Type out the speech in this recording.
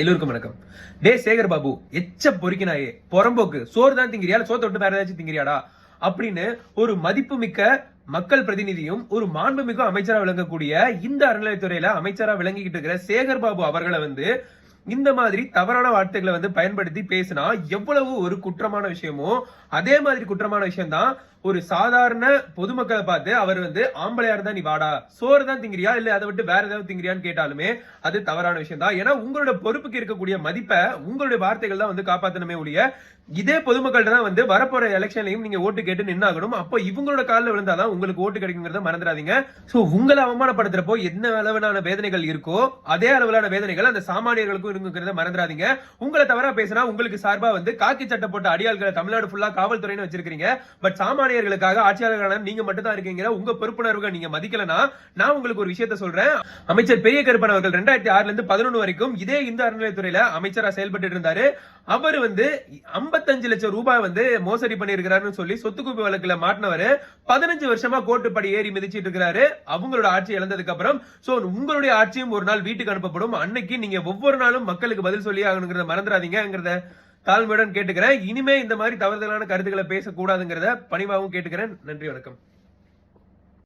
எல்லோருக்கும் வணக்கம். டே சேகர் பாபு, எச்ச பொறுக்கினாயே, புறம்போக்கு, சோறு தான் திங்கிறியா, சோத்தை விட்டு வேற ஏதாச்சும் திங்கிறியாடா அப்படின்னு ஒரு மதிப்புமிக்க மக்கள் பிரதிநிதியும் ஒரு மாண்புமிகு அமைச்சரா விளங்கக்கூடிய இந்த அறநிலையத்துறையில அமைச்சரா விளங்கிக்கிட்டு இருக்கிற சேகர் பாபு அவர்களை இந்த மாதிரி தவறான வார்த்தைகளை பயன்படுத்தி பேசினா எவ்வளவு ஒரு குற்றமான விஷயமோ அதே மாதிரி குற்றமான விஷயம் தான் ஒரு சாதாரண பொதுமக்களை பார்த்து அவர் ஆம்பளையா இருந்தா நீ வாடா, சோறு தான் திங்கிறியா இல்ல அதை விட்டு வேற ஏதாவது திங்கிறியான்னு கேட்டாலுமே அது தவறான விஷயம் தான். ஏன்னா உங்களோட பொறுப்புக்கு இருக்கக்கூடிய மதிப்பை உங்களுடைய வார்த்தைகள் தான் காப்பாத்தணுமே ஒழிய இதே பொதுமக்கள்கிட்ட தான் வரப்போற எலெக்ஷன்லயும் நீங்க ஓட்டு கேட்டு நின்னாகணும். அப்போ இவங்களோட காலில் விழுந்தாதான் உங்களுக்கு ஓட்டு கிடைக்குங்கிறத மறந்துடாதீங்க. சோ உங்களை அவமானப்படுத்துறப்போ என்ன அளவிலான வேதனைகள் இருக்கோ அதே அளவிலான வேதனைகள் அந்த சாமானியர்களுக்கும் இருக்குங்கிறத மறந்துடாதீங்க. உங்களை தவறா பேசினா உங்களுக்கு சார்பா காக்கி சட்டை போட்ட அடியாள்களை தமிழ்நாடு ஃபுல்லா காவல்துறைன்னு வச்சிருக்கீங்க. பட் சாமானியர்களுக்காக ஆட்சியாளர்களான நீங்க மட்டும் தான் இருக்கீங்க. உங்க பொறுப்புணர்வுகள் நீங்க மதிக்கலனா நான் உங்களுக்கு ஒரு விஷயத்த சொல்றேன். அமைச்சர் பெரிய கருப்பன் அவர்கள் 2006 இருந்து 11 வரைக்கும் இதே இந்த அறநிலையத்துறையில அமைச்சரா செயல்பட்டு இருந்தாரு. அவர் 55 லட்சம் ரூபாய் மோசடி பண்ணிருக்கிறாருன்னு சொல்லி சொத்து குவிப்பு வழக்குல மாட்டினவரு 15 வருஷமா கோர்ட்டு படி ஏறி மிதிச்சிட்டு இருக்கிறாரு. அவங்களோட ஆட்சி இழந்ததுக்கு அப்புறம் சோ உங்களுடைய ஆட்சியும் ஒரு நாள் வீட்டுக்கு அனுப்பப்படும். அன்னைக்கு நீங்க ஒவ்வொரு நாளும் மக்களுக்கு பதில் சொல்லி ஆகணுங்கிறத மறந்துடாதீங்கிறத தாழ்மையுடன் கேட்டுக்கிறேன். இனிமே இந்த மாதிரி தவறுதலான கருத்துக்களை பேசக்கூடாதுங்கிறத பணிவாகவும் கேட்டுக்கிறேன். நன்றி, வணக்கம்.